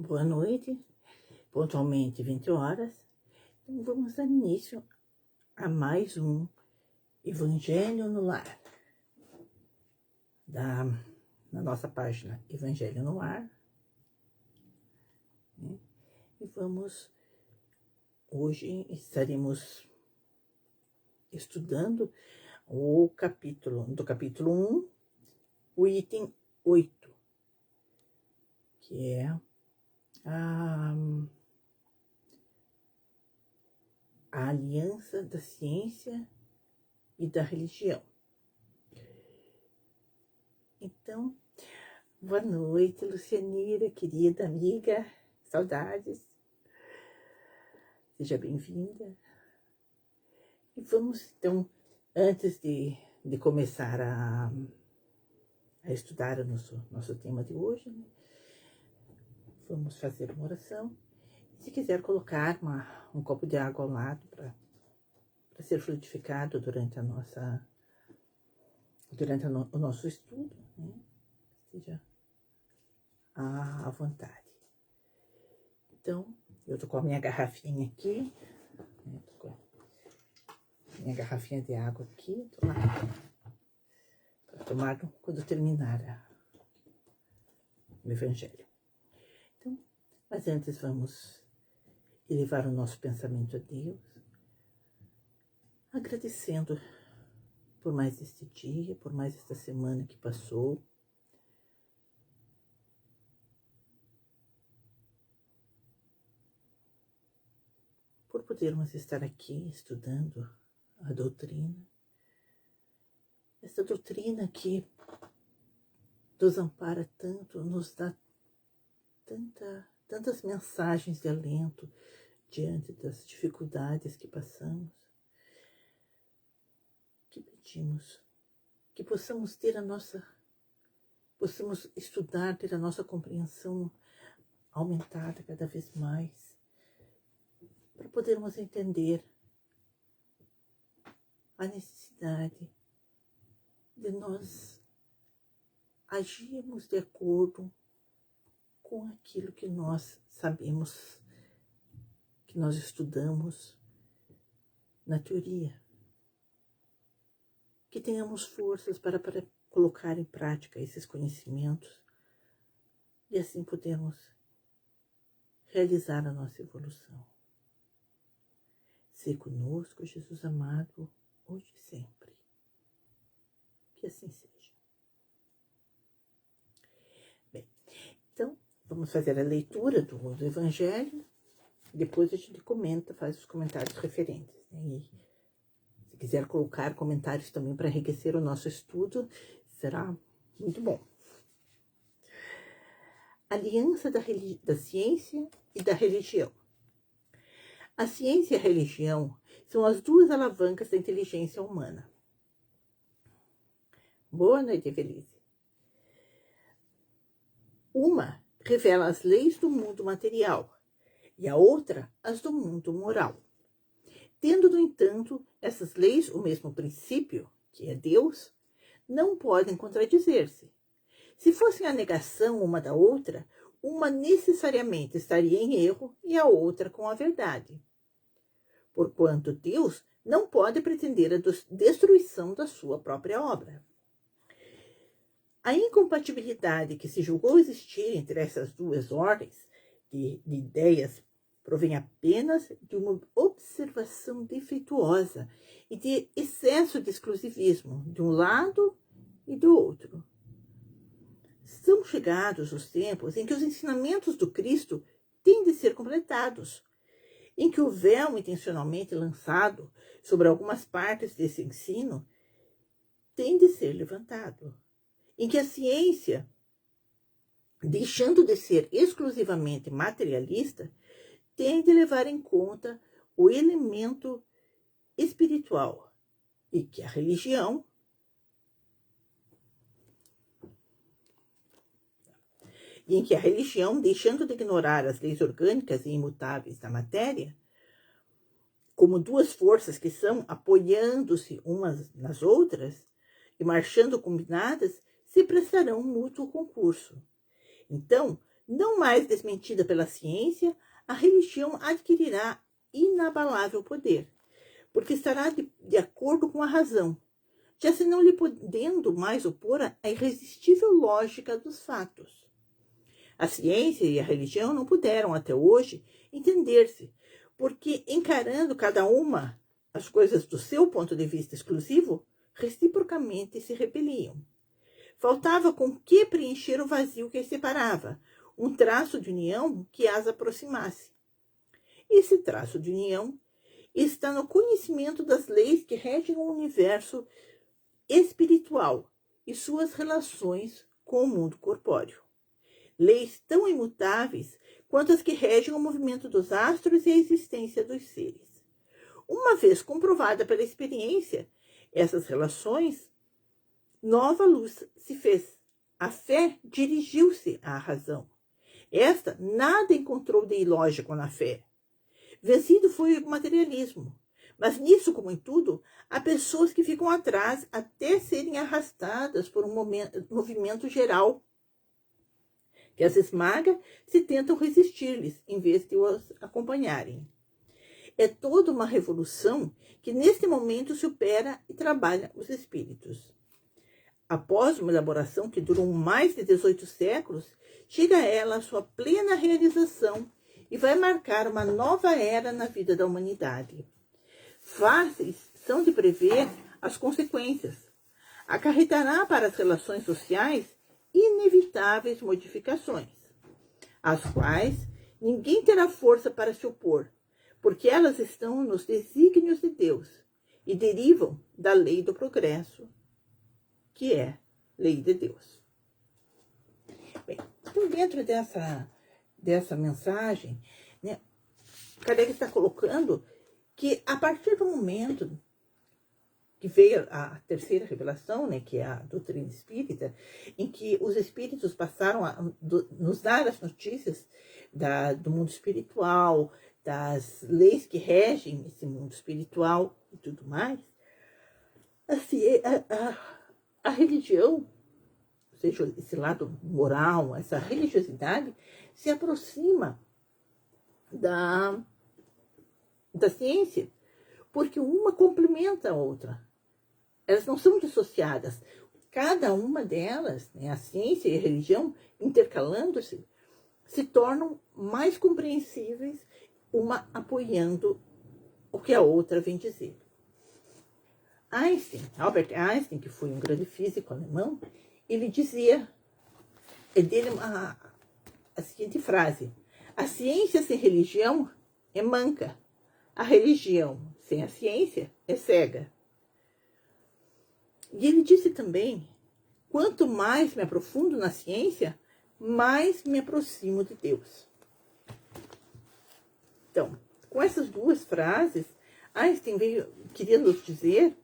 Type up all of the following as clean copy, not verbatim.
Boa noite, pontualmente 20 horas. Então vamos dar início a mais um Evangelho no Lar, na nossa página Evangelho no Lar. Né? E hoje estaremos estudando do capítulo 1, o item 8, que é a aliança da ciência e da religião. Então, boa noite, Lucianira, querida amiga, saudades. Seja bem-vinda. E vamos, então, antes de começar a estudar o nosso tema de hoje, né? Vamos fazer uma oração. Se quiser colocar um copo de água ao lado para ser fluidificado durante o nosso estudo, né? Esteja à vontade. Então, eu tô com a minha garrafinha aqui, né? Tô com a minha garrafinha de água aqui, tô lá para tomar quando terminar o Evangelho. Então, mas antes vamos elevar o nosso pensamento a Deus, agradecendo por mais este dia, por mais esta semana que passou. Por podermos estar aqui estudando a doutrina. Essa doutrina que nos ampara tanto, nos dá tantas mensagens de alento diante das dificuldades que passamos, que pedimos que possamos estudar, ter a nossa compreensão aumentada cada vez mais, para podermos entender a necessidade de nós agirmos de acordo com aquilo que nós sabemos, que nós estudamos na teoria. Que tenhamos forças para colocar em prática esses conhecimentos e assim podermos realizar a nossa evolução. Ser conosco, Jesus amado, hoje e sempre. Que assim seja. Bem, então, vamos fazer a leitura do Evangelho. Depois a gente comenta, faz os comentários referentes. Né? E se quiser colocar comentários também para enriquecer o nosso estudo, será muito bom. Aliança da ciência e da religião. A ciência e a religião são as duas alavancas da inteligência humana. Boa noite, Felice. Uma revela as leis do mundo material e a outra as do mundo moral. Tendo, no entanto, essas leis o mesmo princípio, que é Deus, não podem contradizer-se. Se fossem a negação uma da outra, uma necessariamente estaria em erro e a outra com a verdade. Porquanto Deus não pode pretender a destruição da sua própria obra. A incompatibilidade que se julgou existir entre essas duas ordens de ideias provém apenas de uma observação defeituosa e de excesso de exclusivismo de um lado e do outro. São chegados os tempos em que os ensinamentos do Cristo têm de ser completados, em que o véu intencionalmente lançado sobre algumas partes desse ensino tem de ser levantado, em que a ciência, deixando de ser exclusivamente materialista, tem de levar em conta o elemento espiritual e que a religião deixando de ignorar as leis orgânicas e imutáveis da matéria, como duas forças que são apoiando-se umas nas outras e marchando combinadas, se prestarão mútuo concurso. Então, Não mais desmentida pela ciência, a religião adquirirá inabalável poder, porque estará de acordo com a razão, já se não lhe podendo mais opor à irresistível lógica dos fatos. A ciência e a religião não puderam, até hoje, entender-se, porque, encarando cada uma as coisas do seu ponto de vista exclusivo, reciprocamente se repeliam. Faltava com que preencher o vazio que as separava, um traço de união que as aproximasse. Esse traço de união está no conhecimento das leis que regem o universo espiritual e suas relações com o mundo corpóreo. Leis tão imutáveis quanto as que regem o movimento dos astros e a existência dos seres. Uma vez comprovada pela experiência, essas relações, nova luz se fez. A fé dirigiu-se à razão. Esta nada encontrou de ilógico na fé. Vencido foi o materialismo. Mas nisso, como em tudo, há pessoas que ficam atrás até serem arrastadas por um movimento geral que as esmaga se tentam resistir-lhes, em vez de os acompanharem. É toda uma revolução que neste momento se opera e trabalha os espíritos. Após uma elaboração que durou mais de 18 séculos, chega ela à sua plena realização e vai marcar uma nova era na vida da humanidade. Fáceis são de prever as consequências. Acarretará para as relações sociais inevitáveis modificações, às quais ninguém terá força para se opor, porque elas estão nos desígnios de Deus e derivam da lei do progresso, que é lei de Deus. Bem, então dentro dessa mensagem, né, Kardec está colocando que a partir do momento que veio a terceira revelação, né, que é a doutrina espírita, em que os espíritos passaram a nos dar as notícias do mundo espiritual, das leis que regem esse mundo espiritual e tudo mais, assim, a religião, ou seja, esse lado moral, essa religiosidade, se aproxima da ciência, porque uma complementa a outra. Elas não são dissociadas. Cada uma delas, né, a ciência e a religião, intercalando-se, se tornam mais compreensíveis, uma apoiando o que a outra vem dizer. Albert Einstein, que foi um grande físico alemão, ele dizia, dele a seguinte frase: a ciência sem religião é manca, a religião sem a ciência é cega. E ele disse também, quanto mais me aprofundo na ciência, mais me aproximo de Deus. Então, com essas duas frases, Einstein queria nos dizer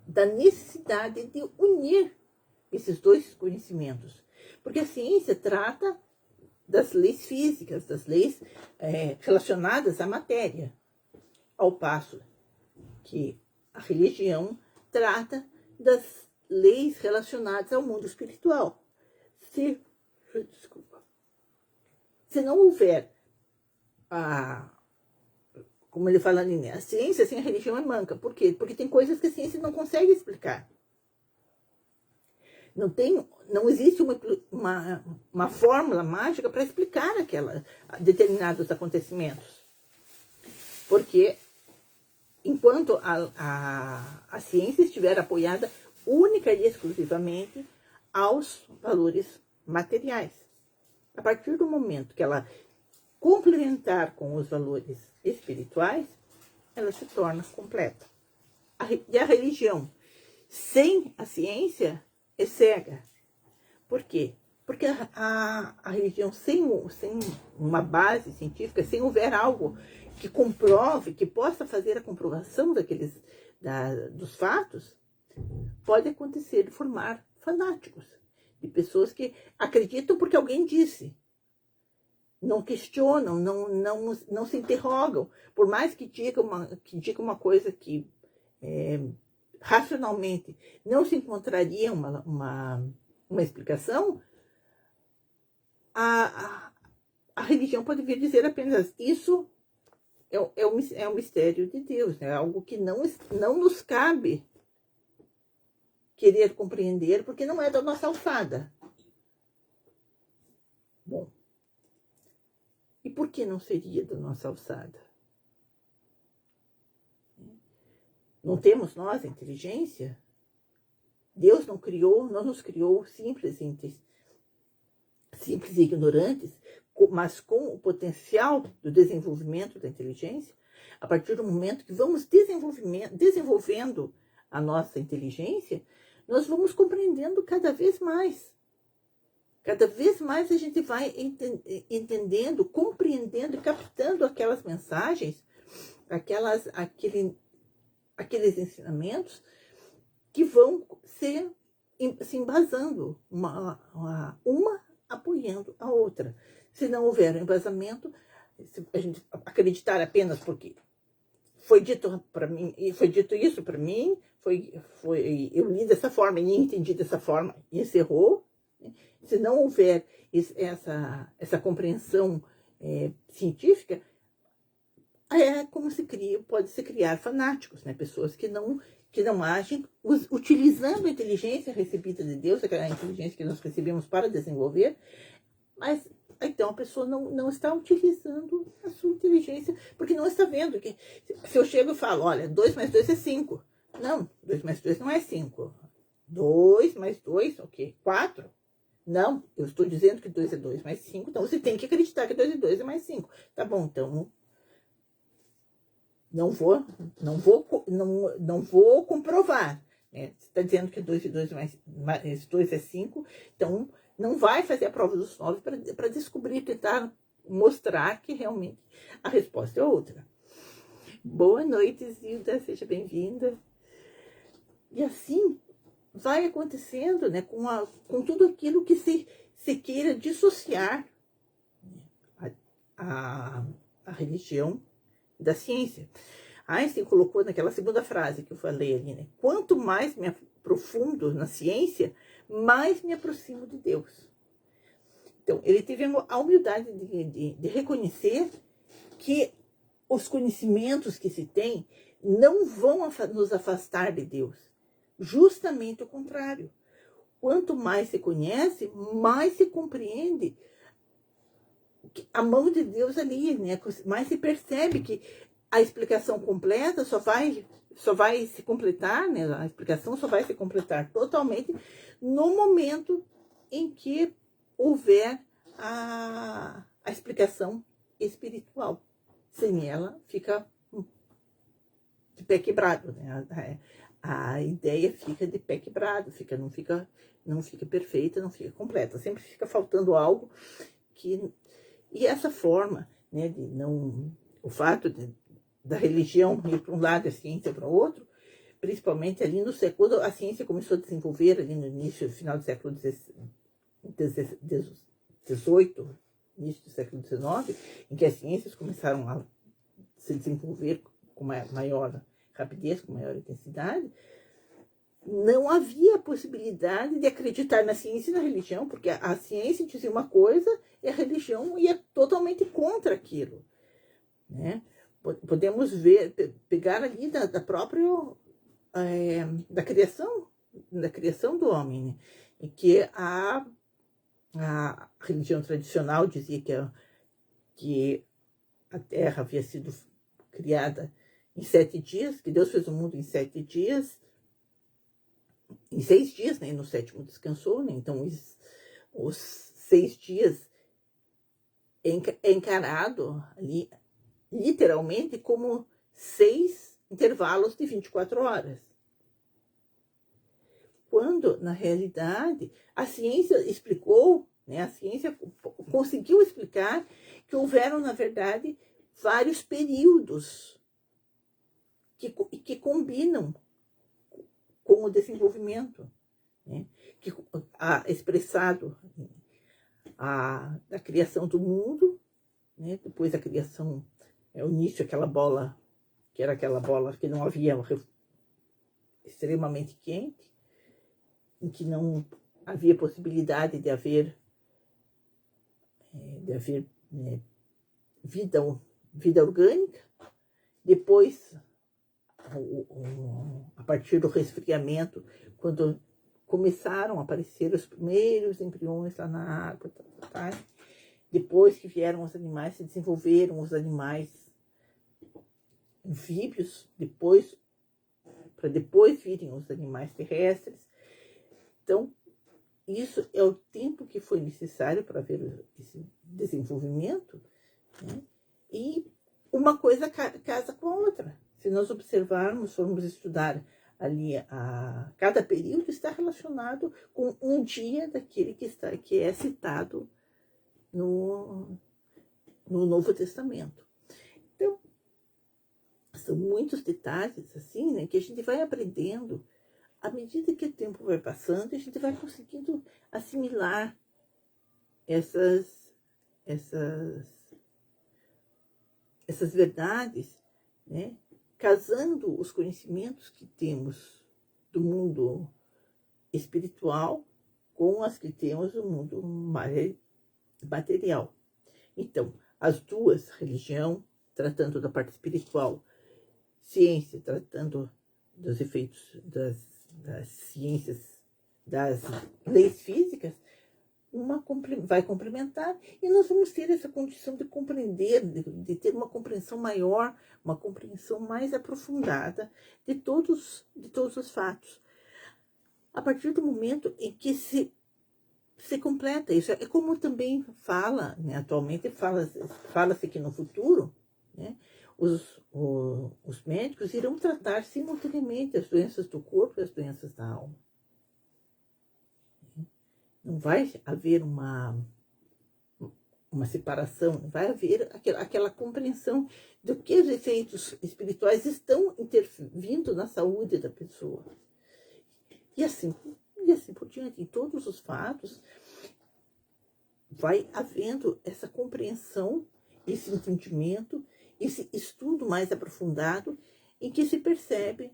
da necessidade de unir esses dois conhecimentos. Porque a ciência trata das leis físicas, das leis relacionadas à matéria, ao passo que a religião trata das leis relacionadas ao mundo espiritual. Se não houver como ele fala ali, né? A ciência sem a religião é manca. Por quê? Porque tem coisas que a ciência não consegue explicar. Não existe uma fórmula mágica para explicar determinados acontecimentos. Porque enquanto a ciência estiver apoiada única e exclusivamente aos valores materiais. A partir do momento que ela complementar com os valores espirituais, ela se torna completa. E a religião sem a ciência é cega. Por quê? Porque a religião sem uma base científica, sem houver algo que comprove, que possa fazer a comprovação dos fatos, pode acontecer de formar fanáticos, de pessoas que acreditam porque alguém disse. Não questionam, não se interrogam, por mais que diga uma coisa que racionalmente não se encontraria uma explicação, a religião pode vir dizer apenas isso é um mistério de Deus, né? É algo que não nos cabe querer compreender, porque não é da nossa alçada. Bom, e por que não seria da nossa alçada? Não temos nós a inteligência? Deus não nos criou simples e ignorantes, mas com o potencial do desenvolvimento da inteligência. A partir do momento que vamos desenvolvendo a nossa inteligência, nós vamos compreendendo cada vez mais. Cada vez mais a gente vai entendendo, compreendendo e captando aquelas mensagens, aqueles ensinamentos que vão se embasando, uma apoiando a outra. Se não houver um embasamento, se a gente acreditar apenas porque foi dito para mim, foi dito isso para mim, eu li dessa forma e entendi dessa forma e encerrou. Se não houver essa compreensão científica, é como pode se criar fanáticos, né? Pessoas que não agem utilizando a inteligência recebida de Deus, aquela inteligência que nós recebemos para desenvolver, mas então a pessoa não está utilizando a sua inteligência, porque não está vendo que se eu chego e falo, olha, 2 mais 2 é 5. Não, 2 mais 2 não é 5. 2 mais 2, ok, 4. Não, eu estou dizendo que 2 é 2 mais 5, então você tem que acreditar que 2 é 2 é mais 5. Tá bom, então não vou comprovar. Né? Você está dizendo que 2 e 2 mais 2 é 5, então não vai fazer a prova dos 9 para descobrir, tentar mostrar que realmente a resposta é outra. Boa noite, Zilda, seja bem-vinda. E assim vai acontecendo, né, com tudo aquilo que se queira dissociar a religião da ciência. Einstein colocou naquela segunda frase que eu falei ali, né? Quanto mais me aprofundo na ciência, mais me aproximo de Deus. Então, ele teve a humildade de reconhecer que os conhecimentos que se tem não vão nos afastar de Deus. Justamente o contrário. Quanto mais se conhece, mais se compreende a mão de Deus ali, né? Mais se percebe que a explicação completa só vai se completar, né? A explicação só vai se completar totalmente no momento em que houver a explicação espiritual. Sem ela, fica de pé quebrado, né? A ideia fica de pé quebrado, não fica perfeita, não fica completa. Sempre fica faltando algo e essa forma, né, o fato da religião ir para um lado e a ciência para o outro, principalmente ali no século, a ciência começou a desenvolver ali no início, final do século XVIII, início do século XIX, em que as ciências começaram a se desenvolver com maior rapidez, com maior intensidade. Não havia possibilidade de acreditar na ciência e na religião, porque a ciência dizia uma coisa e a religião ia totalmente contra aquilo, né? Podemos pegar ali da própria da criação do homem, né? Em que a religião tradicional dizia que a Terra havia sido criada em 7 dias, que Deus fez o mundo em 7 dias, em 6 dias, né? E no 7º descansou, né? Então os 6 dias é encarado ali literalmente como 6 intervalos de 24 horas. Quando, na realidade, a ciência explicou, né, a ciência conseguiu explicar que houveram, na verdade, vários períodos que combinam com o desenvolvimento, né, expressado da criação do mundo, né, depois a criação, o início, aquela bola, que era aquela bola que não havia extremamente quente, em que não havia possibilidade de haver de haver vida orgânica. Depois, a partir do resfriamento, quando começaram a aparecer os primeiros embriões lá na água, depois que vieram os animais, se desenvolveram os animais anfíbios, para depois virem os animais terrestres. Então, isso é o tempo que foi necessário para ver esse desenvolvimento, né? E uma coisa casa com a outra. Se nós observarmos, formos estudar ali, cada período está relacionado com um dia daquele que é citado no Novo Testamento. Então, são muitos detalhes assim, né, que a gente vai aprendendo à medida que o tempo vai passando. A gente vai conseguindo assimilar essas verdades, né, casando os conhecimentos que temos do mundo espiritual com as que temos do mundo material. Então, as duas, religião, tratando da parte espiritual, ciência, tratando dos efeitos das ciências, das leis físicas, uma vai complementar, e nós vamos ter essa condição de compreender, de ter uma compreensão maior, uma compreensão mais aprofundada de todos os fatos. A partir do momento em que se completa isso, é como também fala, né, atualmente fala-se que no futuro, né, os médicos irão tratar simultaneamente as doenças do corpo e as doenças da alma. Não vai haver uma separação, vai haver aquela compreensão do que os efeitos espirituais estão intervindo na saúde da pessoa. E assim por diante, em todos os fatos, vai havendo essa compreensão, esse entendimento, esse estudo mais aprofundado, em que se percebe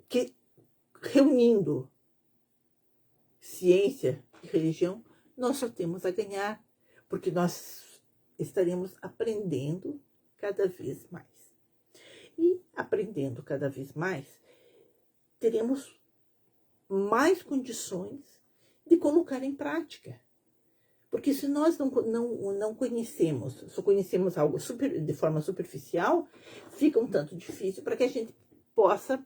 que, reunindo ciência e religião, nós só temos a ganhar, porque nós estaremos aprendendo cada vez mais. E aprendendo cada vez mais, teremos mais condições de colocar em prática. Porque se nós não conhecemos, só conhecemos algo de forma superficial, fica um tanto difícil para que a gente possa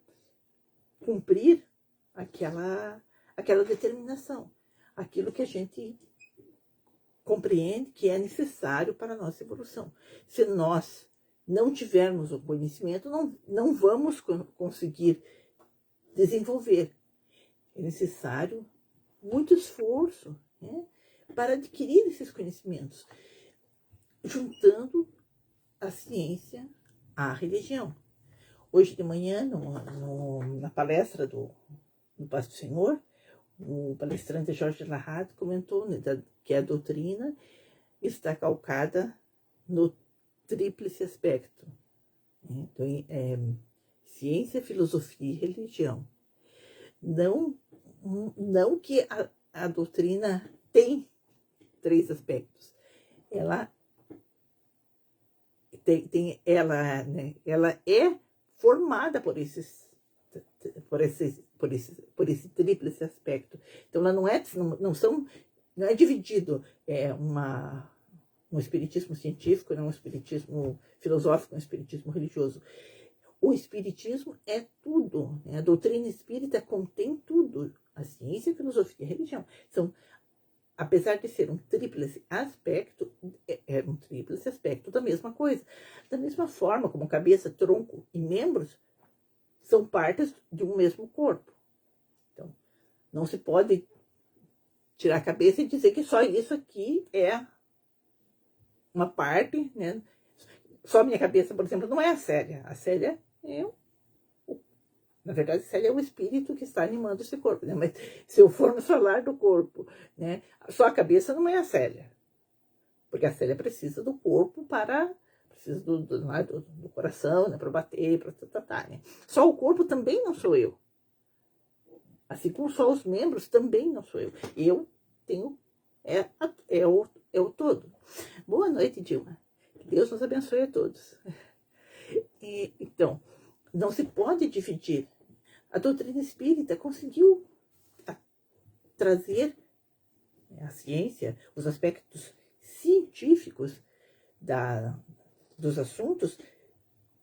cumprir aquela determinação, aquilo que a gente compreende que é necessário para a nossa evolução. Se nós não tivermos o conhecimento, não vamos conseguir desenvolver. É necessário muito esforço, né, para adquirir esses conhecimentos, juntando a ciência à religião. Hoje de manhã, na palestra do Paz do Senhor, o palestrante Jorge Larrad comentou, né, que a doutrina está calcada no tríplice aspecto. Então, ciência, filosofia e religião. Não que a doutrina tem 3 aspectos. Ela ela é formada por esse tríplice aspecto. Então, ela não é dividido um espiritismo científico, um espiritismo filosófico, um espiritismo religioso. O espiritismo é tudo, né? A doutrina espírita contém tudo, a ciência, a filosofia e a religião. Então, apesar de ser um tríplice aspecto, é um tríplice aspecto da mesma coisa. Da mesma forma como cabeça, tronco e membros são partes de um mesmo corpo. Então, não se pode tirar a cabeça e dizer que só isso aqui é uma parte, né? Só a minha cabeça, por exemplo, não é a Célia. A Célia na verdade, a Célia é o espírito que está animando esse corpo, né? Mas se eu formos falar do corpo, né, só a cabeça não é a Célia. Porque a Célia precisa do corpo precisa do coração, né, para bater, para tratar, né? Só o corpo também não sou eu. Assim como só os membros, também não sou eu. Eu tenho, é o todo. Boa noite, Dilma. Que Deus nos abençoe a todos. Então, não se pode dividir. A doutrina espírita conseguiu trazer a ciência, os aspectos científicos dos assuntos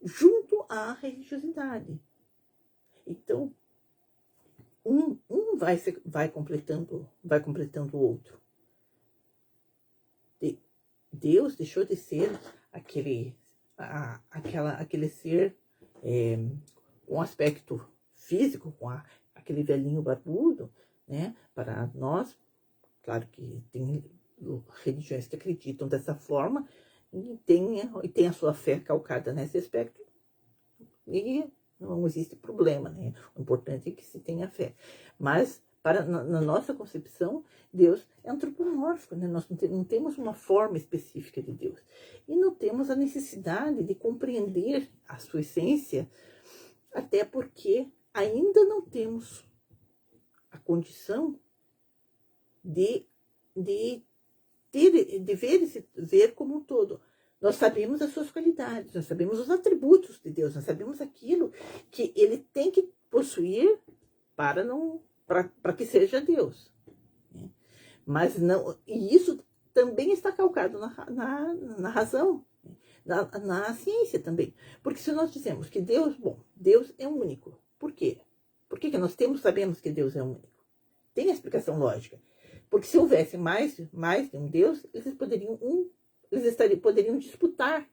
junto à religiosidade. Então, um vai completando o outro. Deus deixou de ser aquele ser com aspecto físico, com aquele velhinho barbudo, né? Para nós, claro que tem religiões que acreditam dessa forma e tem a sua fé calcada nesse aspecto, e não existe problema, né? O importante é que se tenha fé. Mas, na nossa concepção, Deus é antropomórfico, né? Nós não temos uma forma específica de Deus. E não temos a necessidade de compreender a sua essência, até porque ainda não temos a condição de ver como um todo. Nós sabemos as suas qualidades, nós sabemos os atributos de Deus, nós sabemos aquilo que ele tem que possuir para que seja Deus. Mas não, e isso também está calcado na razão, na ciência também. Porque se nós dizemos que Deus é único, por quê? Por que sabemos que Deus é único? Tem a explicação lógica. Porque se houvesse mais de um Deus, eles poderiam disputar.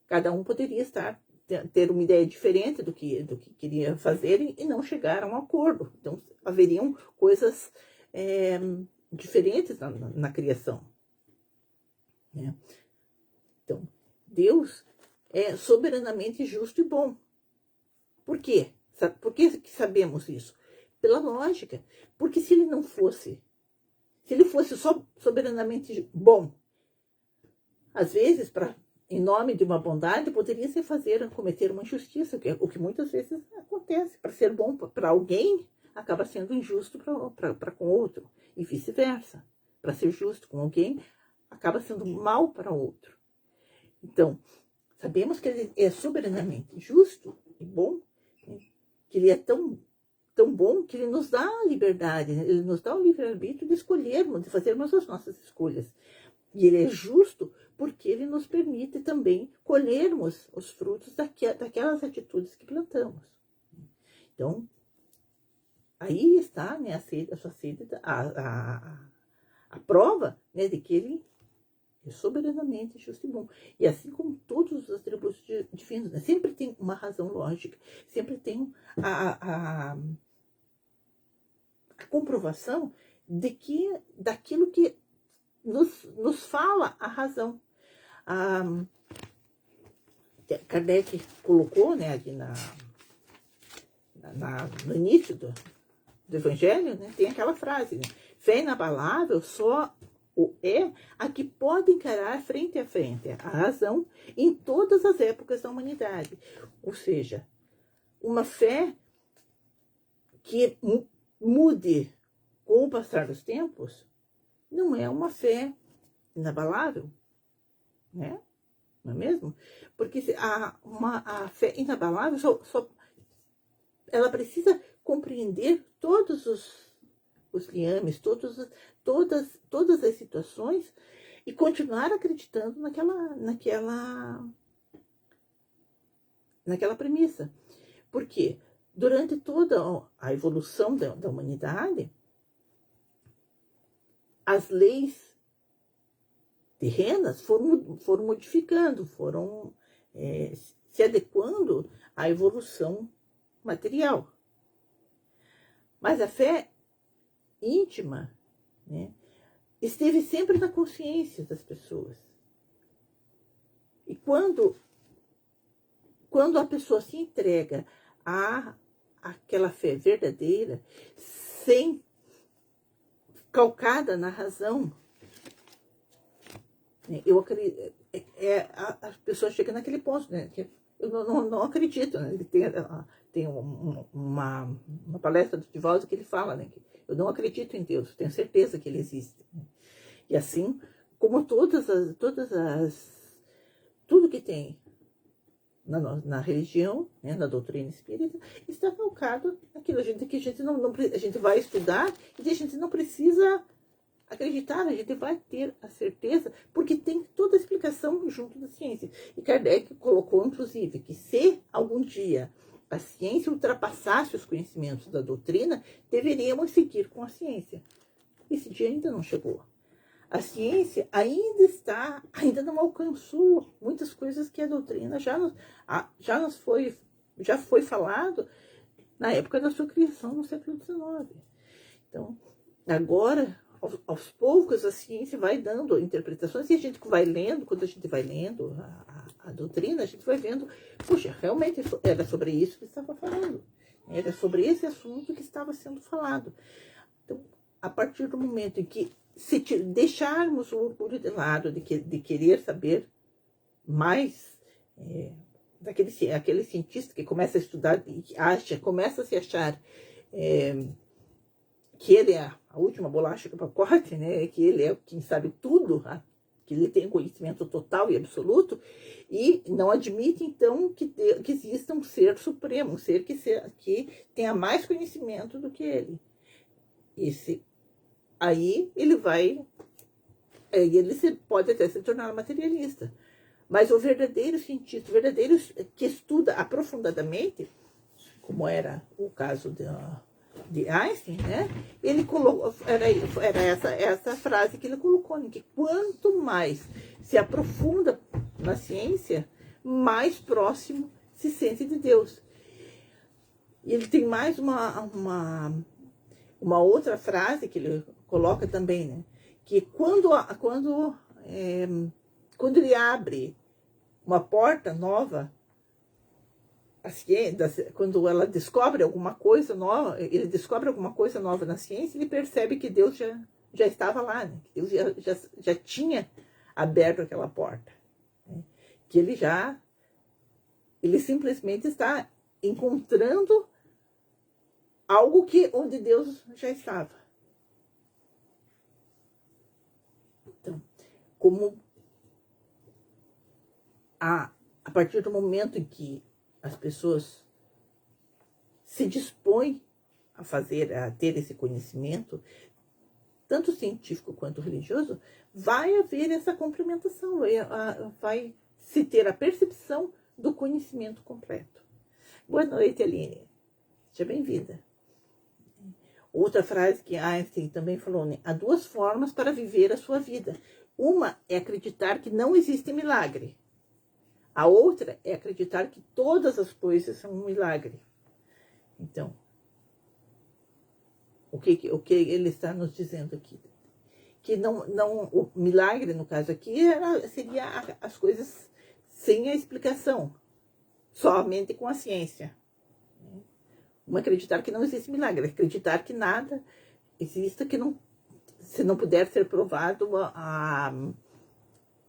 Cada um poderia ter uma ideia diferente do que queria fazer e não chegar a um acordo. Então, haveriam coisas diferentes na criação. Né? Então, Deus é soberanamente justo e bom. Por quê? Por que sabemos isso? Pela lógica. Porque se ele fosse só soberanamente bom, às vezes, em nome de uma bondade, poderia se cometer uma injustiça, o que muitas vezes acontece. Para ser bom para alguém, acaba sendo injusto para com outro, e vice-versa. Para ser justo com alguém, acaba sendo mal para outro. Então, sabemos que ele é soberanamente justo e bom, né? Que ele é tão bom que ele nos dá a liberdade, né? Ele nos dá o livre-arbítrio de escolhermos, de fazermos as nossas escolhas. E ele é justo porque ele nos permite também colhermos os frutos daquelas atitudes que plantamos. Então, aí está, né, a prova, né, de que ele é soberanamente justo e bom. E assim como todos os atributos divinos, né, sempre tem uma razão lógica, sempre tem a comprovação daquilo que nos fala a razão. Kardec colocou, né, aqui no início do Evangelho, né, tem aquela frase, né, fé inabalável só é a que pode encarar frente a frente a razão em todas as épocas da humanidade. Ou seja, uma fé que mude com o passar dos tempos não é uma fé inabalável, né? Não é mesmo? Porque a fé inabalável ela precisa compreender todos os liames, todas as situações e continuar acreditando naquela premissa. Porque durante toda a evolução da humanidade, as leis terrenas foram modificando, foram se adequando à evolução material. Mas a fé íntima, né, esteve sempre na consciência das pessoas. E quando a pessoa se entrega àquela fé verdadeira, sem calcada na razão, eu acredito, a pessoa chega naquele ponto, né? Que eu não acredito, né? Ele tem uma palestra de Divaldo que ele fala, né? Que eu não acredito em Deus, tenho certeza que ele existe. E assim, como tudo que tem na religião, né, na doutrina espírita, está calcado naquilo que a gente a gente vai estudar e a gente não precisa acreditar, a gente vai ter a certeza, porque tem toda a explicação junto da ciência. E Kardec colocou, inclusive, que se algum dia a ciência ultrapassasse os conhecimentos da doutrina, deveríamos seguir com a ciência. Esse dia ainda não chegou. A ciência ainda não alcançou muitas coisas que a doutrina já foi falado na época da sua criação no século XIX. Então, agora, aos poucos, a ciência vai dando interpretações e a gente vai lendo, quando a gente vai lendo a doutrina, a gente vai vendo, puxa, realmente era sobre isso que estava falando. Era sobre esse assunto que estava sendo falado. Então, a partir do momento em que se deixarmos o orgulho de lado de querer saber mais aquele cientista que começa a estudar e começa a se achar que ele é a última bolacha do pacote, né? Que ele é quem sabe tudo, que ele tem conhecimento total e absoluto, e não admite, então, que exista um ser supremo, um ser que tenha mais conhecimento do que ele. Aí ele pode até se tornar materialista. Mas o verdadeiro cientista, o verdadeiro que estuda aprofundadamente, como era o caso de Einstein, né? Ele colocou, era essa frase que ele colocou, né? Que quanto mais se aprofunda na ciência, mais próximo se sente de Deus. E ele tem mais uma outra frase que ele coloca também, né? Que quando ele abre uma porta nova, a ciência, quando ela descobre alguma coisa nova, ele descobre alguma coisa nova na ciência, ele percebe que Deus já estava lá, né? Que Deus já tinha aberto aquela porta, né? Que ele simplesmente está encontrando algo onde Deus já estava. Então, como a partir do momento em que as pessoas se dispõem a ter esse conhecimento, tanto científico quanto religioso, vai haver essa complementação, vai se ter a percepção do conhecimento completo. Boa noite, Aline. Seja bem-vinda. Outra frase que Einstein também falou, né? Há duas formas para viver a sua vida. Uma é acreditar que não existe milagre. A outra é acreditar que todas as coisas são um milagre. Então, o que ele está nos dizendo aqui? Que o milagre, no caso aqui, seria as coisas sem a explicação, somente com a ciência. Acreditar que não existe milagre, acreditar que nada exista se não puder ser provado,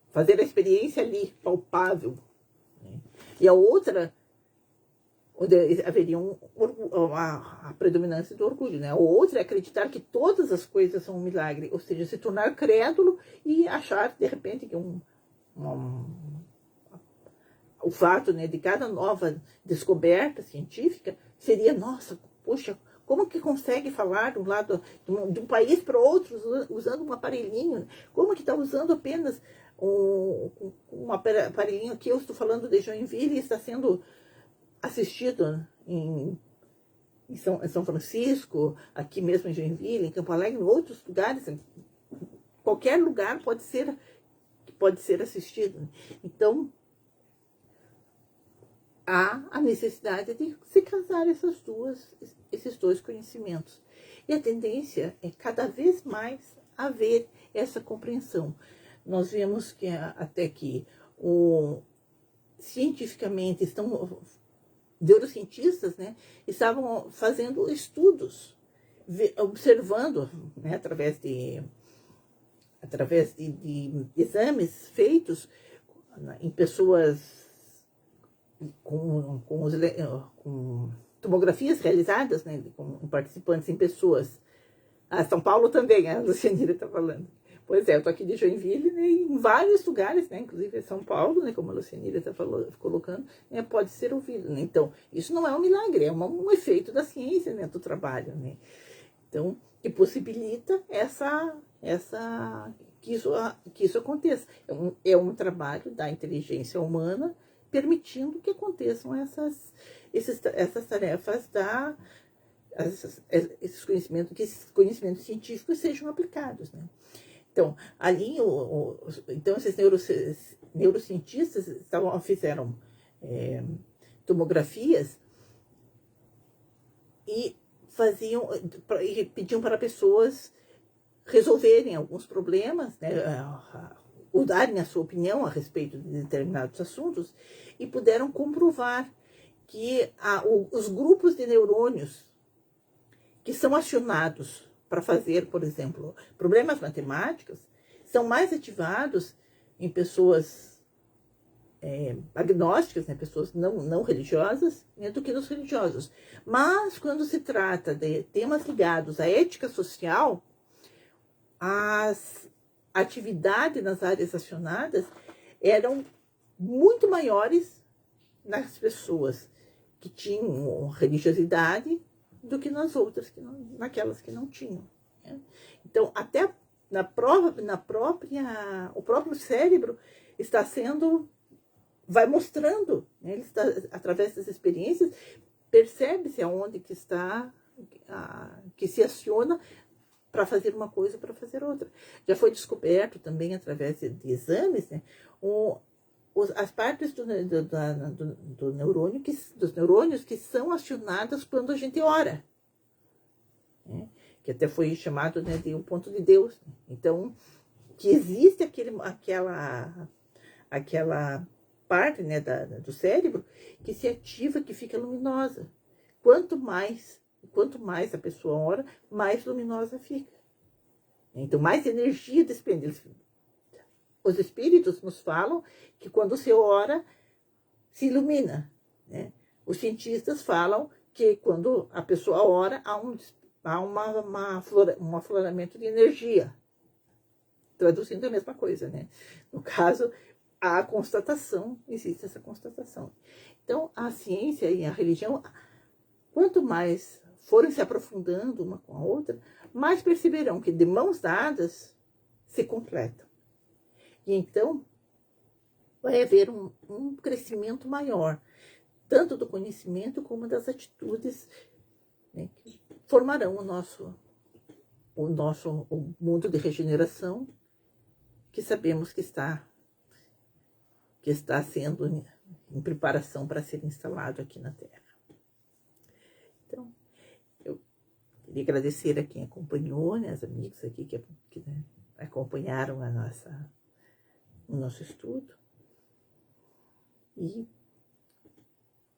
fazer a experiência ali, palpável. E a outra, onde haveria a predominância do orgulho, né? A outra é acreditar que todas as coisas são um milagre, ou seja, se tornar crédulo e achar, de repente, que o fato, né, de cada nova descoberta científica seria, nossa, poxa, como que consegue falar de um país para outro usando um aparelhinho? Como que está usando apenas um aparelhinho aqui? Eu estou falando de Joinville e está sendo assistido em São Francisco, aqui mesmo em Joinville, em Campo Alegre, em outros lugares. Qualquer lugar pode ser assistido. Então, há a necessidade de se casar esses dois conhecimentos. E a tendência é cada vez mais haver essa compreensão. Nós vemos que até que cientificamente neurocientistas, né, estavam fazendo estudos, observando, né, através de exames feitos em pessoas com tomografias realizadas, né, com participantes em pessoas. São Paulo também, a Lucianira está falando. Pois é, eu tô aqui de Joinville, né, em vários lugares, né, inclusive São Paulo, né, como a Lucianira está colocando, né, pode ser ouvido. Né? Então, isso não é um milagre, é um efeito da ciência, né, do trabalho. Né? Então, que possibilita que isso aconteça. É um trabalho da inteligência humana permitindo que aconteçam essas tarefas esses conhecimentos científicos sejam aplicados. Né? Então, ali, então esses neurocientistas fizeram tomografias e pediam para pessoas resolverem alguns problemas, né, ou darem a sua opinião a respeito de determinados assuntos, e puderam comprovar que os grupos de neurônios que são acionados para fazer, por exemplo, problemas matemáticos, são mais ativados em pessoas agnósticas, né, pessoas não religiosas, né, do que nos religiosos. Mas quando se trata de temas ligados à ética social, as atividades nas áreas acionadas eram muito maiores nas pessoas que tinham religiosidade do que nas outras, naquelas que não tinham. Né? Então, até o próprio cérebro vai mostrando, né? Ele está, através das experiências, percebe-se aonde que está, que se aciona para fazer uma coisa ou para fazer outra. Já foi descoberto também, através de exames, né, as partes do neurônio, dos neurônios que são acionadas quando a gente ora. Né, que até foi chamado, né, de um ponto de Deus. Né. Então, que existe aquela parte, né, do cérebro que se ativa, que fica luminosa. Quanto mais a pessoa ora, mais luminosa fica. Então, mais energia despende. Os espíritos nos falam que quando se ora, se ilumina. Né? Os cientistas falam que quando a pessoa ora, há um afloramento de energia. Traduzindo a mesma coisa, né? No caso, a constatação, existe essa constatação. Então, a ciência e a religião, quanto mais forem se aprofundando uma com a outra, mais perceberão que de mãos dadas se completam. E então vai haver um crescimento maior, tanto do conhecimento como das atitudes, né, que formarão o mundo de regeneração que sabemos que está sendo em preparação para ser instalado aqui na Terra. Então, eu queria agradecer a quem acompanhou, né, as amigos aqui que né, acompanharam o nosso estudo. E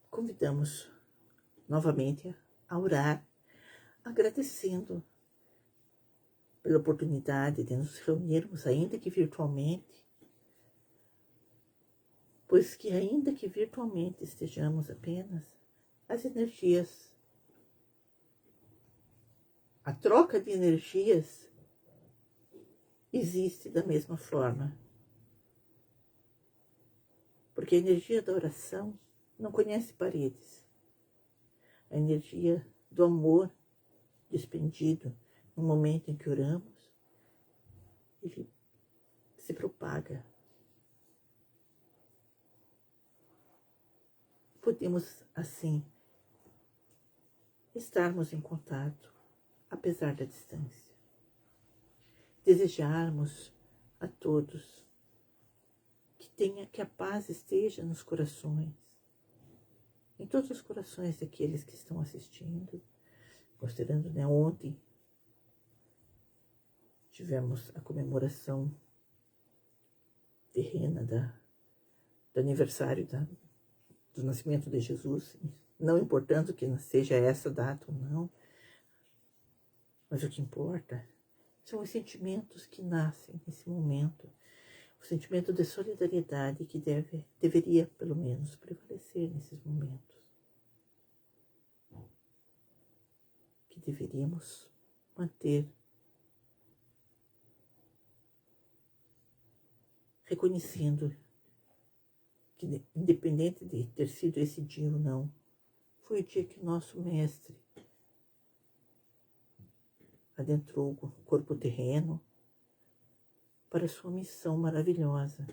convidamos novamente a orar, agradecendo pela oportunidade de nos reunirmos, ainda que virtualmente, pois que ainda que virtualmente estejamos apenas, as energias, a troca de energias existe da mesma forma. Porque a energia da oração não conhece paredes. A energia do amor despendido no momento em que oramos, ele se propaga. Podemos, assim, estarmos em contato, apesar da distância. Desejarmos a todos que a paz esteja nos corações, em todos os corações daqueles que estão assistindo, considerando, né, ontem tivemos a comemoração terrena do aniversário do nascimento de Jesus, não importando que seja essa data ou não, mas o que importa são os sentimentos que nascem nesse momento, o sentimento de solidariedade que deveria, pelo menos, prevalecer nesses momentos. Que deveríamos manter, reconhecendo que, independente de ter sido esse dia ou não, foi o dia que nosso mestre adentrou o corpo terreno para sua missão maravilhosa,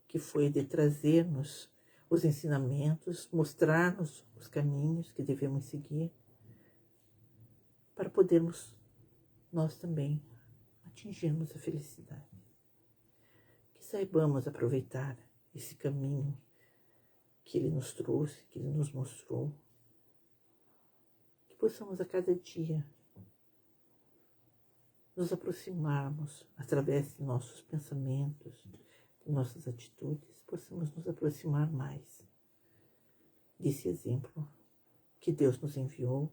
que foi de trazer-nos os ensinamentos, mostrar-nos os caminhos que devemos seguir, para podermos nós também atingirmos a felicidade. Que saibamos aproveitar esse caminho que Ele nos trouxe, que Ele nos mostrou, que possamos a cada dia nos aproximarmos através de nossos pensamentos, de nossas atitudes, possamos nos aproximar mais desse exemplo que Deus nos enviou,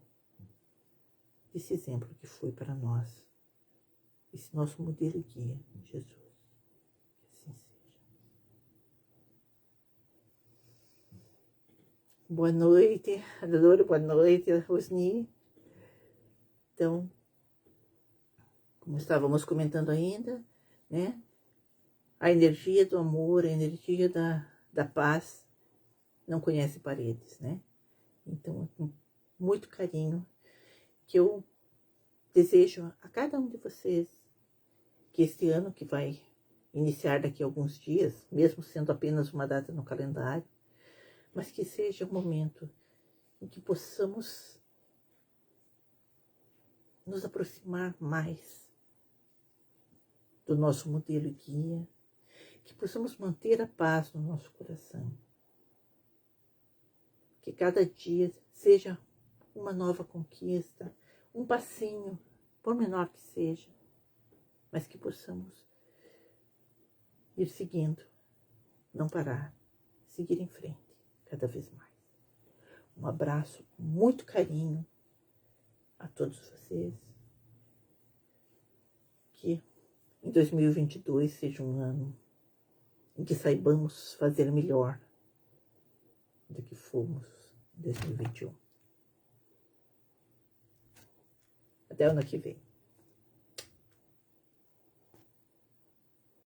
desse exemplo que foi para nós, esse nosso modelo e guia, Jesus. Que assim seja. Boa noite, Adoro, boa noite, Rosni. Então, como estávamos comentando ainda, né? A energia do amor, a energia da paz não conhece paredes, né? Então, com muito carinho, que eu desejo a cada um de vocês que este ano que vai iniciar daqui a alguns dias, mesmo sendo apenas uma data no calendário, mas que seja um momento em que possamos nos aproximar mais do nosso modelo e guia, que possamos manter a paz no nosso coração, que cada dia seja uma nova conquista, um passinho, por menor que seja, mas que possamos ir seguindo, não parar, seguir em frente cada vez mais. Um abraço com muito carinho a todos vocês, que em 2022 seja um ano em que saibamos fazer melhor do que fomos em 2021. Até o ano que vem.